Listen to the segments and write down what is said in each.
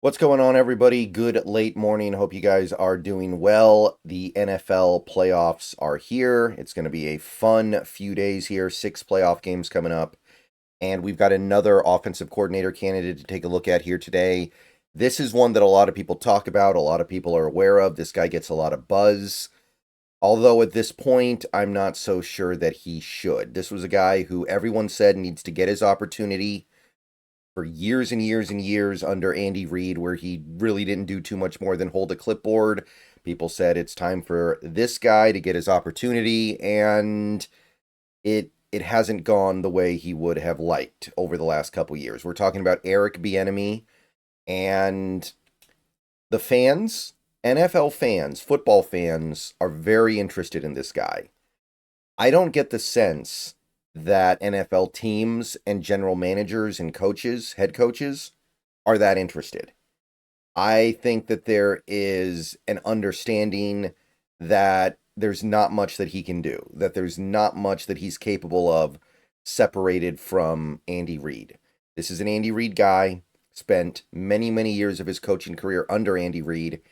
What's going on, everybody? Good late morning. Hope you guys are doing well. The NFL playoffs are here. It's going to be a fun few days here. 6 playoff games coming up. And we've got another offensive coordinator candidate to take a look at here today. This is one that a lot of people talk about, a lot of people are aware of. This guy gets a lot of buzz. Although at this point, I'm not so sure that he should. This was a guy who everyone said needs to get his opportunity for years and years and years under Andy Reid, where he really didn't do too much more than hold a clipboard. People said it's time for this guy to get his opportunity, and it hasn't gone the way he would have liked over the last couple years. We're talking about Eric Bieniemy, and the fans, NFL fans, football fans, are very interested in this guy. I don't get the sense that NFL teams and general managers and coaches, head coaches, are that interested. I think that there is an understanding that there's not much that he can do, that there's not much that he's capable of separated from Andy Reid. This is an Andy Reid guy, spent many, many years of his coaching career under Andy Reid,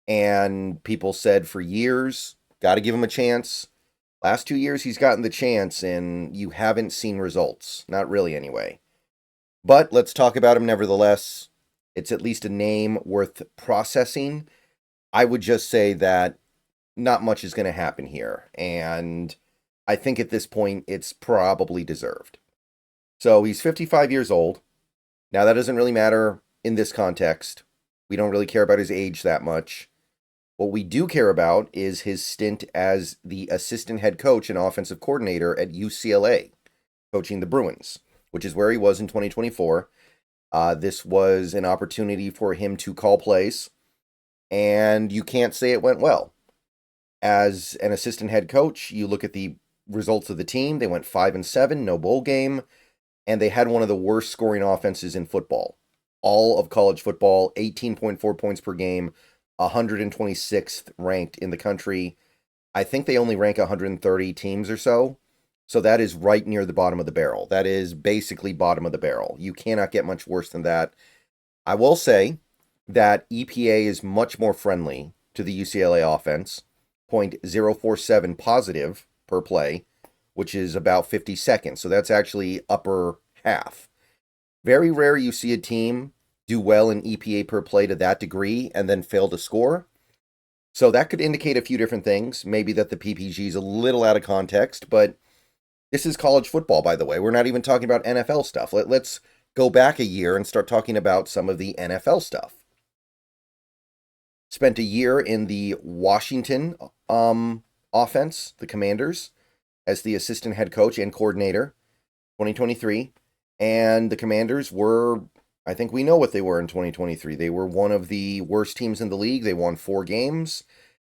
and people said for years, got to give him a chance. Last 2 years, he's gotten the chance, and you haven't seen results. Not really, anyway. But let's talk about him nevertheless. It's at least a name worth processing. I would just say that not much is going to happen here, and I think at this point, it's probably deserved. So he's 55 years old. Now, that doesn't really matter in this context. We don't really care about his age that much. What we do care about is his stint as the assistant head coach and offensive coordinator at UCLA, coaching the Bruins, which is where he was in 2024. This was an opportunity for him to call plays, and you can't say it went well. As an assistant head coach, you look at the results of the team. They went 5-7, no bowl game, and they had one of the worst scoring offenses in football. All of college football, 18.4 points per game, 126th ranked in the country. I think they only rank 130 teams or so. So that is right near the bottom of the barrel. That is basically bottom of the barrel. You cannot get much worse than that. I will say that EPA is much more friendly to the UCLA offense, 0.047 positive per play, which is about 50 seconds. So that's actually upper half. Very rare you see a team do well in EPA per play to that degree and then fail to score. So that could indicate a few different things. Maybe that the PPG is a little out of context, but this is college football, by the way. We're not even talking about NFL stuff. Let's go back a year and start talking about some of the NFL stuff. Spent a year in the Washington offense, the Commanders, as the assistant head coach and coordinator, 2023. And the Commanders were, I think we know what they were in 2023. They were one of the worst teams in the league. They won 4 games,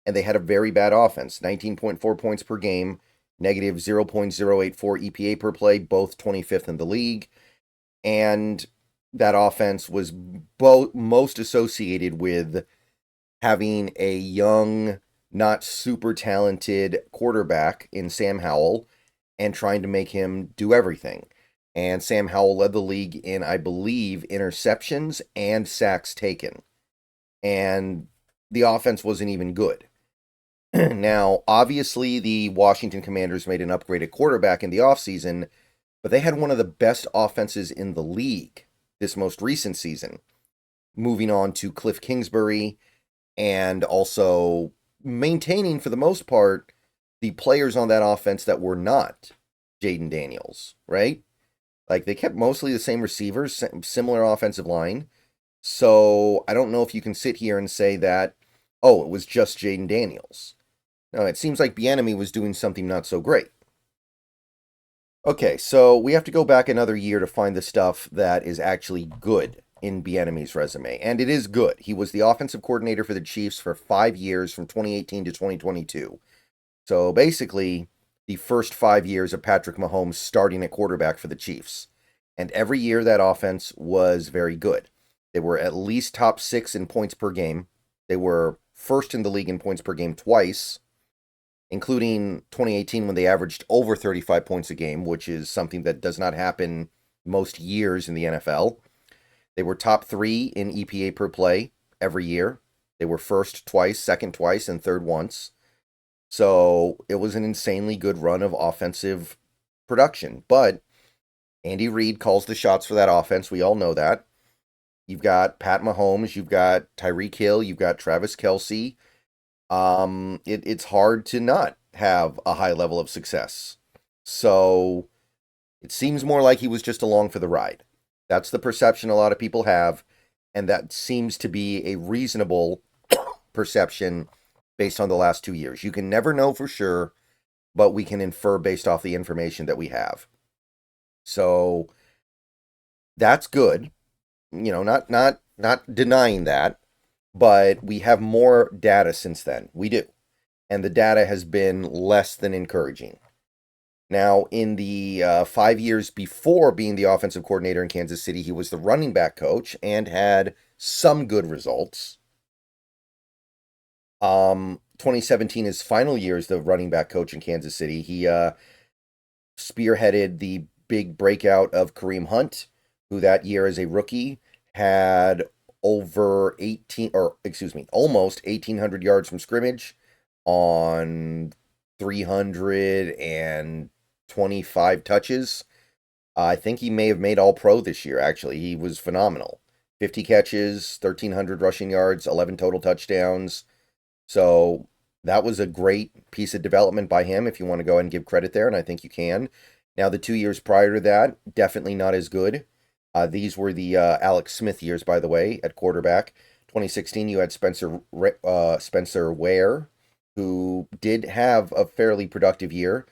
and they had a very bad offense. 19.4 points per game, negative 0.084 EPA per play, both 25th in the league. And that offense was most associated with having a young, not super talented quarterback in Sam Howell and trying to make him do everything. And Sam Howell led the league in, I believe, interceptions and sacks taken. And the offense wasn't even good. Now, obviously, the Washington Commanders made an upgraded quarterback in the offseason, but they had one of the best offenses in the league this most recent season. Moving on to Cliff Kingsbury and also maintaining, for the most part, the players on that offense that were not Jaden Daniels, right? Like, they kept mostly the same receivers, similar offensive line. So I don't know if you can sit here and say that, oh, it was just Jaden Daniels. No, it seems like Bieniemy was doing something not so great. Okay, so we have to go back another year to find the stuff that is actually good in Bieniemy's resume. And it is good. He was the offensive coordinator for the Chiefs for 5 years from 2018 to 2022. So basically, the first 5 years of Patrick Mahomes starting at quarterback for the Chiefs. And every year that offense was very good. They were at least top 6 in points per game. They were first in the league in points per game twice, including 2018 when they averaged over 35 points a game, which is something that does not happen most years in the NFL. They were top 3 in EPA per play every year. They were first twice, second twice, and third once. So it was an insanely good run of offensive production. But Andy Reid calls the shots for that offense. We all know that. You've got Pat Mahomes, you've got Tyreek Hill, you've got Travis Kelce. It's hard to not have a high level of success. So it seems more like he was just along for the ride. That's the perception a lot of people have, and that seems to be a reasonable perception based on the last 2 years. You can never know for sure, but we can infer based off the information that we have. So that's good. Not denying that, but we have more data since then. We do. And the data has been less than encouraging. Now, in the 5 years before being the offensive coordinator in Kansas City, he was the running back coach and had some good results. 2017, his final year as the running back coach in Kansas City, he spearheaded the big breakout of Kareem Hunt, who that year as a rookie had almost 1,800 yards from scrimmage on 325 touches. I think he may have made All-Pro this year, actually. He was phenomenal. 50 catches, 1,300 rushing yards, 11 total touchdowns. So that was a great piece of development by him, if you want to go ahead and give credit there, and I think you can. Now, the 2 years prior to that, definitely not as good. These were the Alex Smith years, by the way, at quarterback. 2016, you had Spencer Ware, who did have a fairly productive year.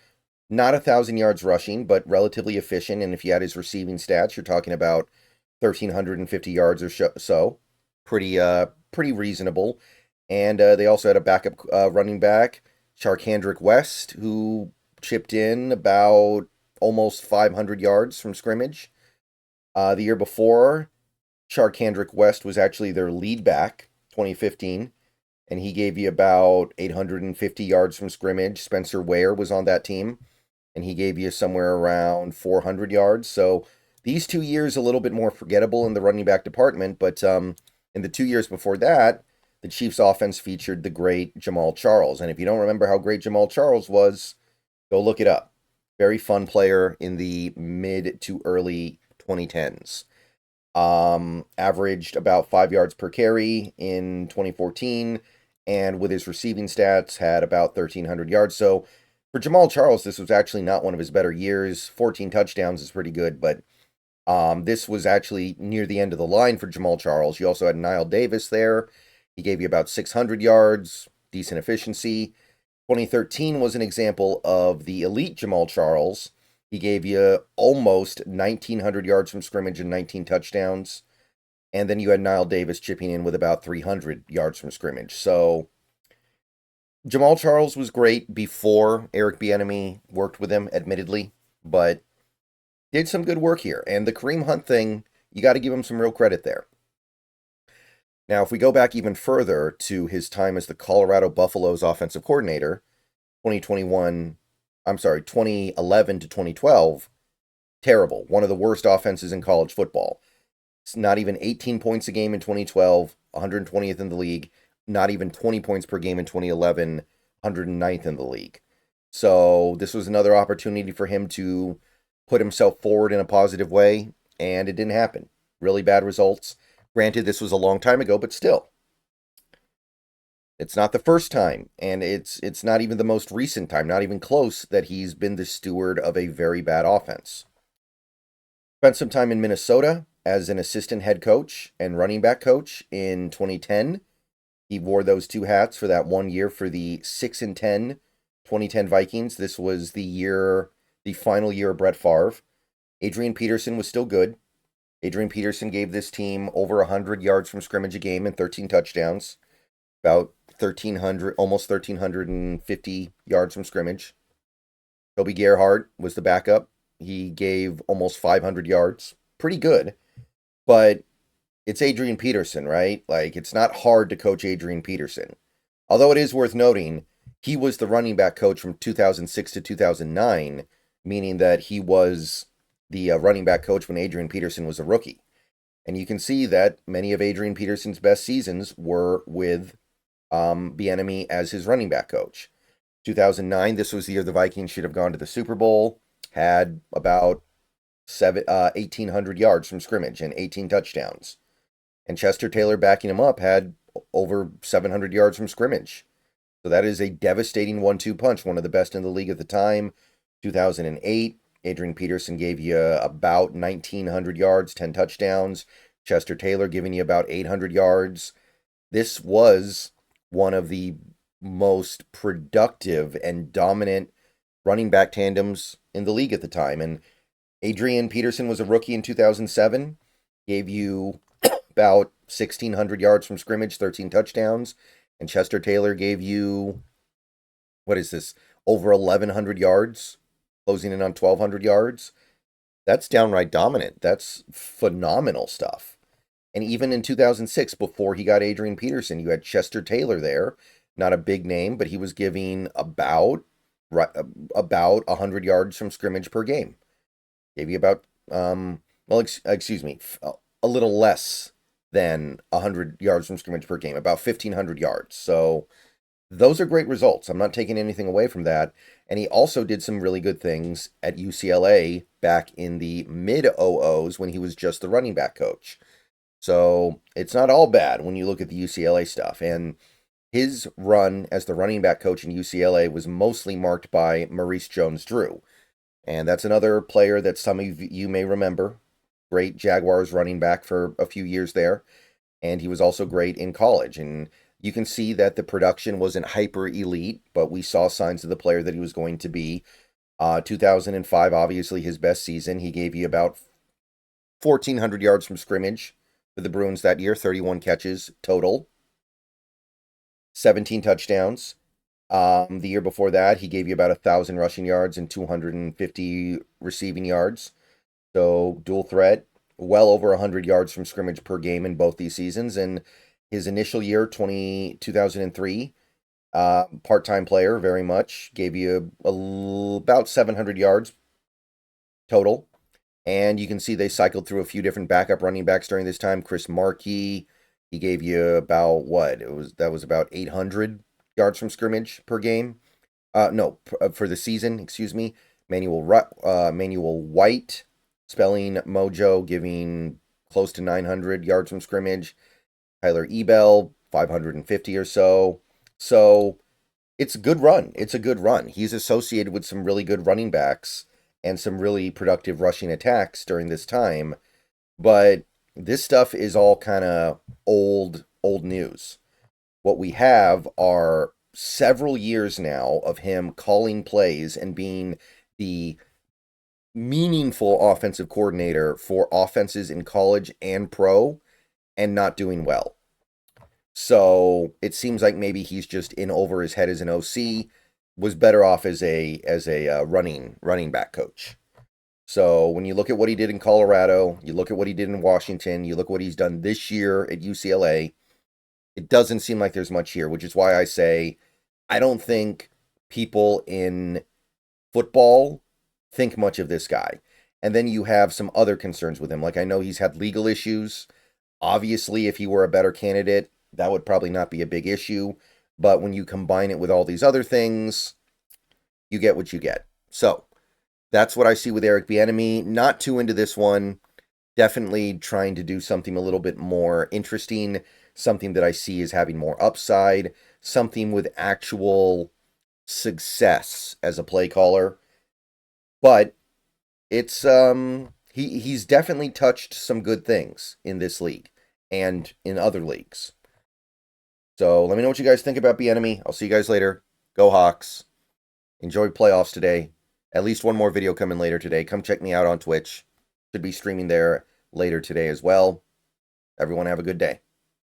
Not 1,000 yards rushing, but relatively efficient. And if you had his receiving stats, you're talking about 1,350 yards or so. Pretty reasonable. And they also had a backup running back, Charkandrick West, who chipped in about almost 500 yards from scrimmage. The year before, Charkandrick West was actually their lead back, 2015, and he gave you about 850 yards from scrimmage. Spencer Ware was on that team, and he gave you somewhere around 400 yards. So these 2 years a little bit more forgettable in the running back department, but in the 2 years before that, the Chiefs' offense featured the great Jamal Charles. And if you don't remember how great Jamal Charles was, go look it up. Very fun player in the mid to early 2010s. Averaged about 5 yards per carry in 2014, and with his receiving stats, had about 1,300 yards. So for Jamal Charles, this was actually not one of his better years. 14 touchdowns is pretty good, but this was actually near the end of the line for Jamal Charles. You also had Knile Davis there. He gave you about 600 yards, decent efficiency. 2013 was an example of the elite Jamal Charles. He gave you almost 1,900 yards from scrimmage and 19 touchdowns. And then you had Knile Davis chipping in with about 300 yards from scrimmage. So Jamal Charles was great before Eric Bieniemy worked with him, admittedly, but did some good work here. And the Kareem Hunt thing, you got to give him some real credit there. Now, if we go back even further to his time as the Colorado Buffaloes offensive coordinator, 2011 to 2012, terrible. One of the worst offenses in college football. It's not even 18 points a game in 2012, 120th in the league. Not even 20 points per game in 2011, 109th in the league. So this was another opportunity for him to put himself forward in a positive way, and it didn't happen. Really bad results. Granted, this was a long time ago, but still. It's not the first time, and it's not even the most recent time, not even close, that he's been the steward of a very bad offense. Spent some time in Minnesota as an assistant head coach and running back coach in 2010. He wore those two hats for that 1 year for the 6-10 2010 Vikings. This was the final year of Brett Favre. Adrian Peterson was still good. Adrian Peterson gave this team over 100 yards from scrimmage a game and 13 touchdowns. About 1,300, almost 1,350 yards from scrimmage. Toby Gerhardt was the backup. He gave almost 500 yards. Pretty good. But it's Adrian Peterson, right? Like, it's not hard to coach Adrian Peterson. Although it is worth noting, he was the running back coach from 2006 to 2009, meaning that he was the running back coach when Adrian Peterson was a rookie. And you can see that many of Adrian Peterson's best seasons were with Bieniemy as his running back coach. 2009, this was the year the Vikings should have gone to the Super Bowl, had about 1,800 yards from scrimmage and 18 touchdowns. And Chester Taylor, backing him up, had over 700 yards from scrimmage. So that is a devastating 1-2 punch, one of the best in the league at the time. 2008, Adrian Peterson gave you about 1,900 yards, 10 touchdowns. Chester Taylor giving you about 800 yards. This was one of the most productive and dominant running back tandems in the league at the time. And Adrian Peterson was a rookie in 2007, gave you about 1,600 yards from scrimmage, 13 touchdowns. And Chester Taylor gave you, what is this, over 1,100 yards, closing in on 1,200 yards. That's downright dominant. That's phenomenal stuff. And even in 2006, before he got Adrian Peterson, you had Chester Taylor there. Not a big name, but he was giving about 100 yards from scrimmage per game. Gave you about, excuse me, a little less than 100 yards from scrimmage per game, about 1,500 yards. So those are great results. I'm not taking anything away from that. And he also did some really good things at UCLA back in the mid-00s when he was just the running back coach. So it's not all bad when you look at the UCLA stuff. And his run as the running back coach in UCLA was mostly marked by Maurice Jones-Drew. And that's another player that some of you may remember. Great Jaguars running back for a few years there. And he was also great in college. And you can see that the production wasn't hyper elite, but we saw signs of the player that he was going to be. 2005, obviously his best season. He gave you about 1,400 yards from scrimmage for the Bruins that year, 31 catches total, 17 touchdowns. The year before that, he gave you about 1,000 rushing yards and 250 receiving yards. So dual threat, well over 100 yards from scrimmage per game in both these seasons. And his initial year, 2003, part-time player, very much, gave you about 700 yards total. And you can see they cycled through a few different backup running backs during this time. Chris Markey, he gave you about that was about 800 yards from scrimmage per game. For the season, excuse me. Manuel White, Spelling Mojo, giving close to 900 yards from scrimmage. Tyler Ebel, 550 or so. So it's a good run. It's a good run. He's associated with some really good running backs and some really productive rushing attacks during this time. But this stuff is all kind of old news. What we have are several years now of him calling plays and being the meaningful offensive coordinator for offenses in college and pro, and not doing well. So it seems like maybe he's just in over his head as an OC, was better off as a running back coach. So when you look at what he did in Colorado, you look at what he did in Washington, you look at what he's done this year at UCLA, it doesn't seem like there's much here, which is why I say I don't think people in football think much of this guy. And then you have some other concerns with him. Like, I know he's had legal issues. Obviously, if he were a better candidate, that would probably not be a big issue. But when you combine it with all these other things, you get what you get. So that's what I see with Eric Bieniemy. Not too into this one. Definitely trying to do something a little bit more interesting, something that I see as having more upside, something with actual success as a play caller. But it's he's definitely touched some good things in this league and in other leagues. So let me know what you guys think about Bieniemy. I'll see you guys later. Go Hawks. Enjoy playoffs today. At least one more video coming later today. Come check me out on Twitch. Should be streaming there later today as well. Everyone have a good day.